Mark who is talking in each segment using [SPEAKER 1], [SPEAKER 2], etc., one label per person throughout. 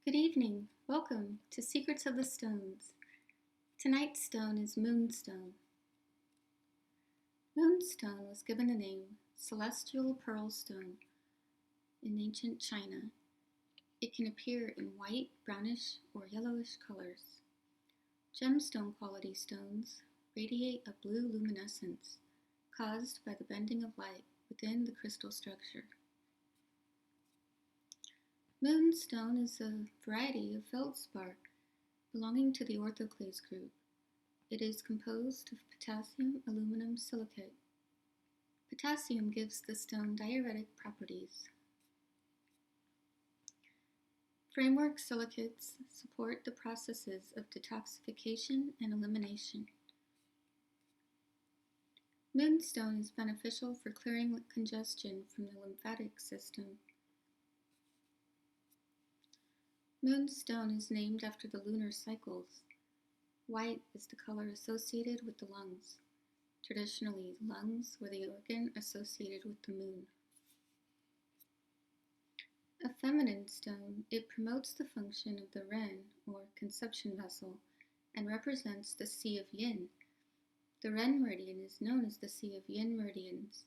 [SPEAKER 1] Good evening. Welcome to Secrets of the Stones. Tonight's stone is Moonstone. Moonstone was given the name Celestial Pearl Stone in ancient China. It can appear in white, brownish, or yellowish colors. Gemstone quality stones radiate a blue luminescence caused by the bending of light within the crystal structure. Moonstone is a variety of feldspar belonging to the orthoclase group. It is composed of potassium aluminum silicate. Potassium gives the stone diuretic properties. Framework silicates support the processes of detoxification and elimination. Moonstone is beneficial for clearing congestion from the lymphatic system. Moonstone is named after the lunar cycles. White is the color associated with the lungs. Traditionally, lungs were the organ associated with the moon. A feminine stone, it promotes the function of the ren, or conception vessel, and represents the sea of yin. The ren meridian is known as the sea of yin meridians.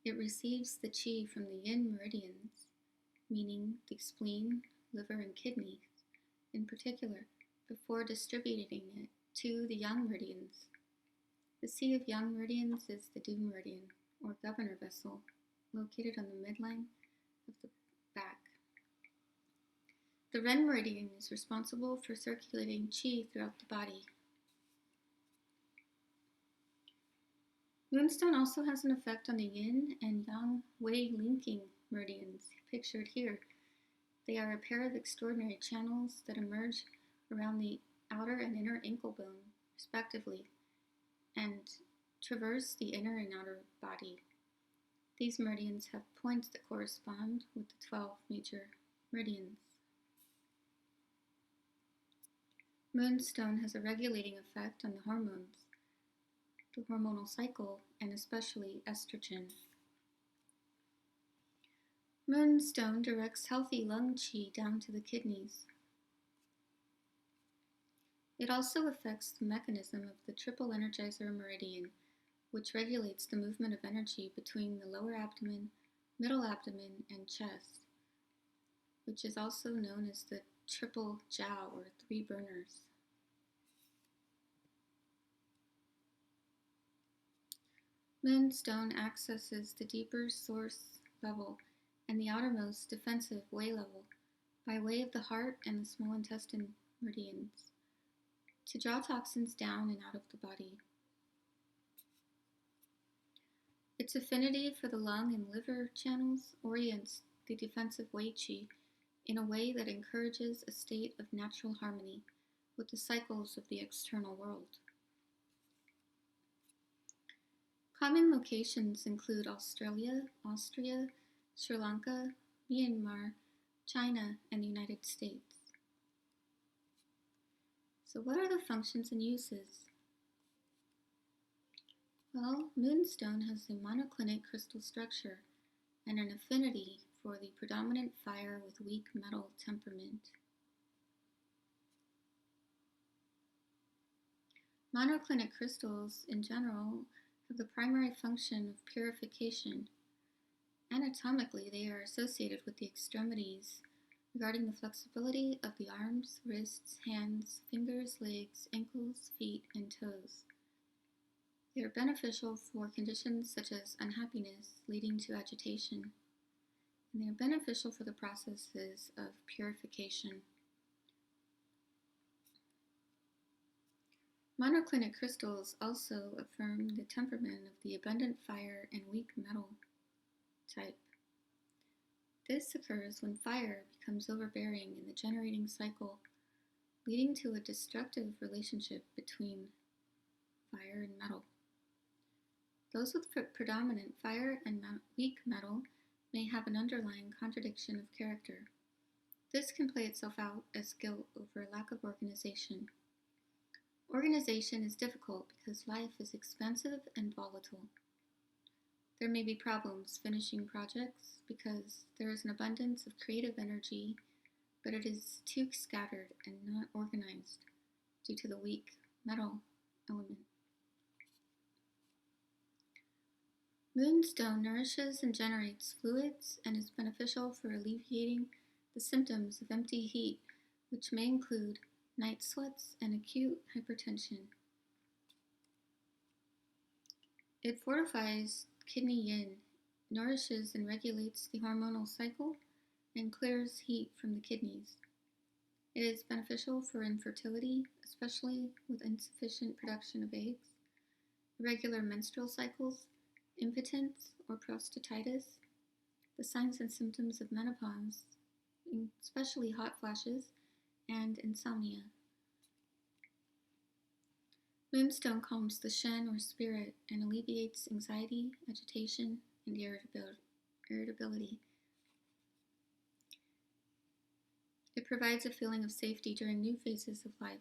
[SPEAKER 1] It receives the qi from the yin meridians, meaning the spleen, liver, and kidneys, in particular, before distributing it to the yang meridians. The sea of yang meridians is the du meridian, or governor vessel, located on the midline of the back. The ren meridian is responsible for circulating qi throughout the body. Moonstone also has an effect on the yin and yang wei linking meridians, pictured here. They are a pair of extraordinary channels that emerge around the outer and inner ankle bone, respectively, and traverse the inner and outer body. These meridians have points that correspond with the 12 major meridians. Moonstone has a regulating effect on the hormones, the hormonal cycle, and especially estrogen. Moonstone directs healthy lung qi down to the kidneys. It also affects the mechanism of the triple energizer meridian, which regulates the movement of energy between the lower abdomen, middle abdomen, and chest, which is also known as the triple jiao, or three burners. Moonstone accesses the deeper source level and the outermost defensive wei level by way of the heart and the small intestine meridians to draw toxins down and out of the body. Its affinity for the lung and liver channels orients the defensive wei qi in a way that encourages a state of natural harmony with the cycles of the external world. Common locations include Australia, Austria, Sri Lanka, Myanmar, China, and the United States. So what are the functions and uses? Well, Moonstone has a monoclinic crystal structure and an affinity for the predominant fire with weak metal temperament. Monoclinic crystals, in general, have the primary function of purification. Anatomically, they are associated with the extremities regarding the flexibility of the arms, wrists, hands, fingers, legs, ankles, feet, and toes. They are beneficial for conditions such as unhappiness leading to agitation, and they are beneficial for the processes of purification. Monoclinic crystals also affirm the temperament of the abundant fire and weak metal type. This occurs when fire becomes overbearing in the generating cycle, leading to a destructive relationship between fire and metal. Those with predominant fire and weak metal may have an underlying contradiction of character. This can play itself out as guilt over a lack of organization. Organization is difficult because life is expensive and volatile. There may be problems finishing projects because there is an abundance of creative energy, but it is too scattered and not organized due to the weak metal element. Moonstone nourishes and generates fluids and is beneficial for alleviating the symptoms of empty heat, which may include night sweats and acute hypertension. It fortifies kidney yin, nourishes and regulates the hormonal cycle, and clears heat from the kidneys. It is beneficial for infertility, especially with insufficient production of eggs, irregular menstrual cycles, impotence or prostatitis, the signs and symptoms of menopause, especially hot flashes, and insomnia. Moonstone calms the Shen or spirit and alleviates anxiety, agitation, and irritability. It provides a feeling of safety during new phases of life.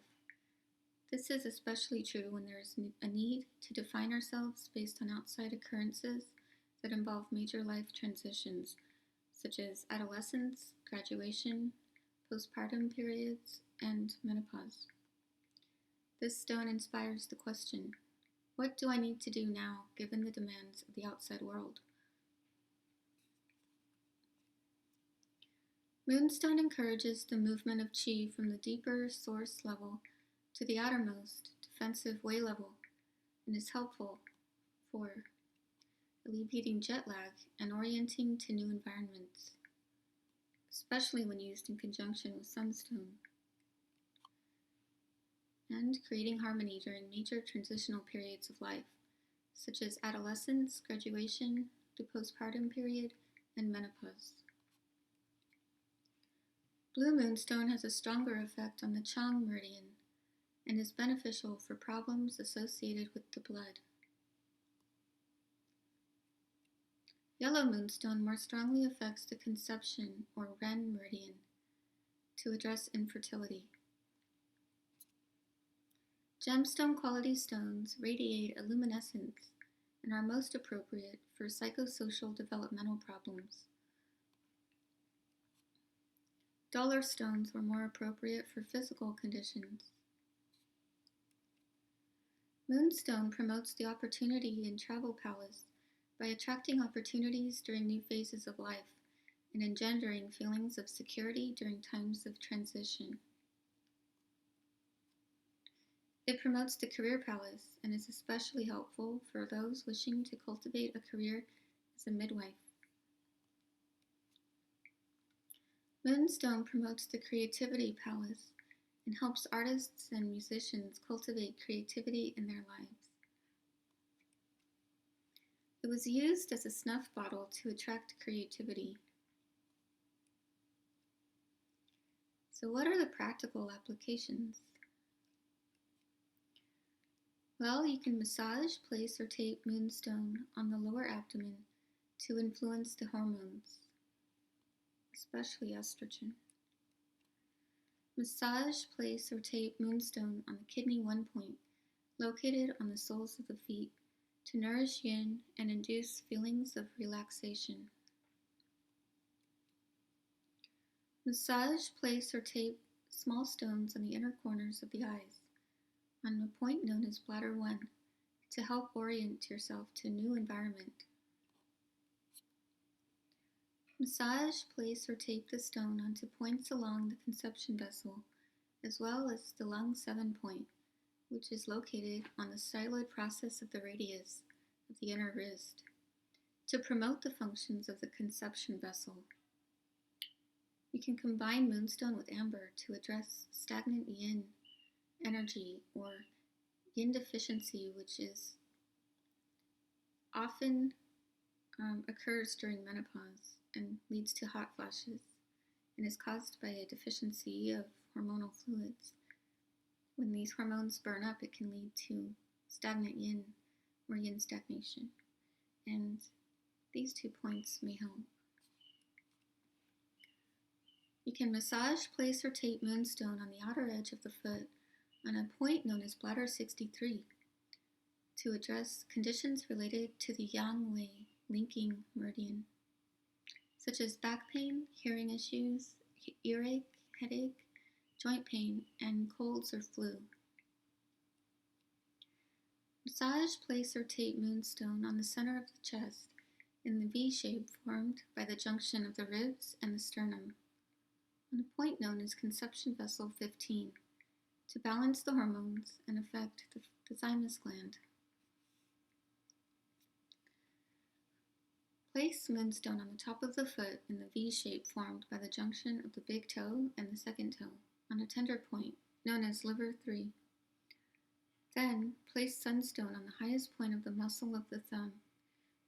[SPEAKER 1] This is especially true when there is a need to define ourselves based on outside occurrences that involve major life transitions, such as adolescence, graduation, postpartum periods, and menopause. This stone inspires the question, what do I need to do now given the demands of the outside world? Moonstone encourages the movement of qi from the deeper source level to the outermost defensive way level and is helpful for alleviating jet lag and orienting to new environments, especially when used in conjunction with sunstone, and creating harmony during major transitional periods of life, such as adolescence, graduation, the postpartum period, and menopause. Blue Moonstone has a stronger effect on the Chang meridian and is beneficial for problems associated with the blood. Yellow Moonstone more strongly affects the conception or Ren meridian to address infertility. Gemstone quality stones radiate a luminescence and are most appropriate for psychosocial developmental problems. Duller stones were more appropriate for physical conditions. Moonstone promotes the opportunity in travel palace by attracting opportunities during new phases of life and engendering feelings of security during times of transition. It promotes the career palace and is especially helpful for those wishing to cultivate a career as a midwife. Moonstone promotes the creativity palace and helps artists and musicians cultivate creativity in their lives. It was used as a snuff bottle to attract creativity. So what are the practical applications? Well, you can massage, place, or tape Moonstone on the lower abdomen to influence the hormones, especially estrogen. Massage, place, or tape Moonstone on the kidney 1 point, located on the soles of the feet, to nourish yin and induce feelings of relaxation. Massage, place, or tape small stones on the inner corners of the eyes, on a point known as bladder 1, to help orient yourself to a new environment. Massage, place, or tape the stone onto points along the conception vessel, as well as the lung 7 point, which is located on the styloid process of the radius of the inner wrist, to promote the functions of the conception vessel. You can combine Moonstone with amber to address stagnant yin energy or yin deficiency, which is often occurs during menopause and leads to hot flashes and is caused by a deficiency of hormonal fluids. When these hormones burn up, it can lead to stagnant yin or yin stagnation, and these 2 points may help. You can massage, place, or tape Moonstone on the outer edge of the foot on a point known as bladder 63 to address conditions related to the Yang Wei linking meridian, such as back pain, hearing issues, earache, headache, joint pain, and colds or flu. Massage, place, or tape Moonstone on the center of the chest in the V shape formed by the junction of the ribs and the sternum, on a point known as conception vessel 15, to balance the hormones and affect the thymus gland. Place Moonstone on the top of the foot in the V shape formed by the junction of the big toe and the second toe, on a tender point known as liver 3. Then, place sunstone on the highest point of the muscle of the thumb,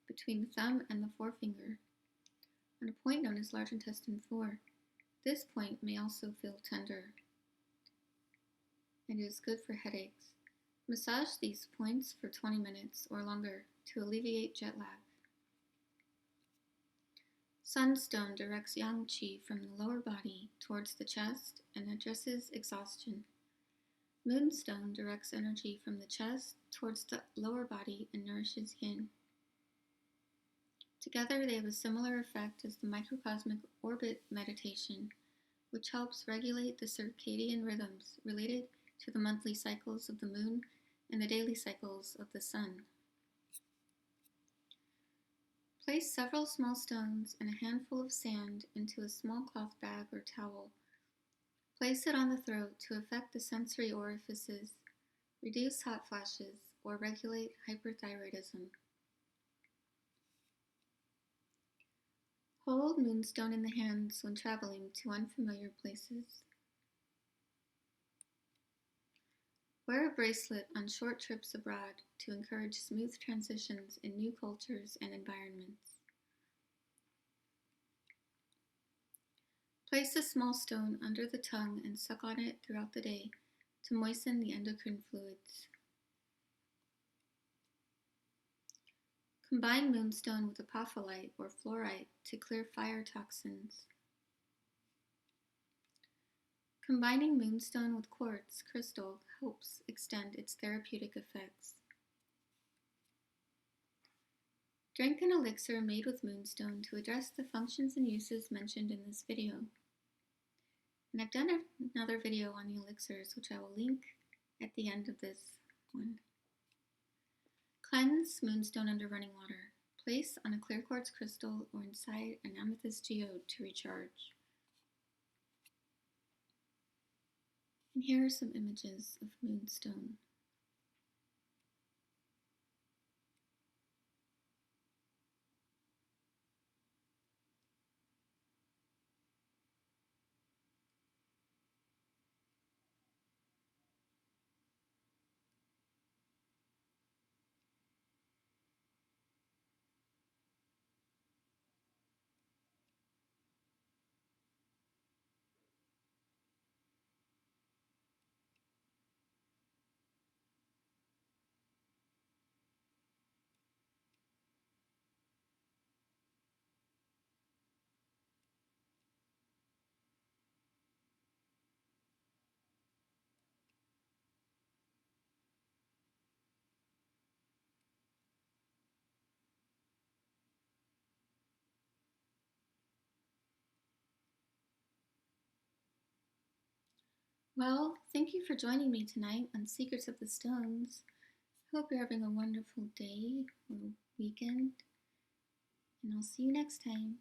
[SPEAKER 1] between the thumb and the forefinger, on a point known as large intestine 4. This point may also feel tender and is good for headaches. Massage these points for 20 minutes or longer to alleviate jet lag. Sunstone directs yang qi from the lower body towards the chest and addresses exhaustion. Moonstone directs energy from the chest towards the lower body and nourishes yin. Together, they have a similar effect as the microcosmic orbit meditation, which helps regulate the circadian rhythms related to the monthly cycles of the moon and the daily cycles of the sun. Place several small stones and a handful of sand into a small cloth bag or towel. Place it on the throat to affect the sensory orifices, reduce hot flashes, or regulate hyperthyroidism. Hold Moonstone in the hands when traveling to unfamiliar places. Wear a bracelet on short trips abroad to encourage smooth transitions in new cultures and environments. Place a small stone under the tongue and suck on it throughout the day to moisten the endocrine fluids. Combine Moonstone with apophyllite or fluorite to clear fire toxins. Combining Moonstone with quartz crystal helps extend its therapeutic effects. Drink an elixir made with Moonstone to address the functions and uses mentioned in this video. And I've done another video on the elixirs, which I will link at the end of this one. Cleanse Moonstone under running water. Place on a clear quartz crystal or inside an amethyst geode to recharge. And here are some images of Moonstone. Well, thank you for joining me tonight on Secrets of the Stones. I hope you're having a wonderful day or weekend, and I'll see you next time.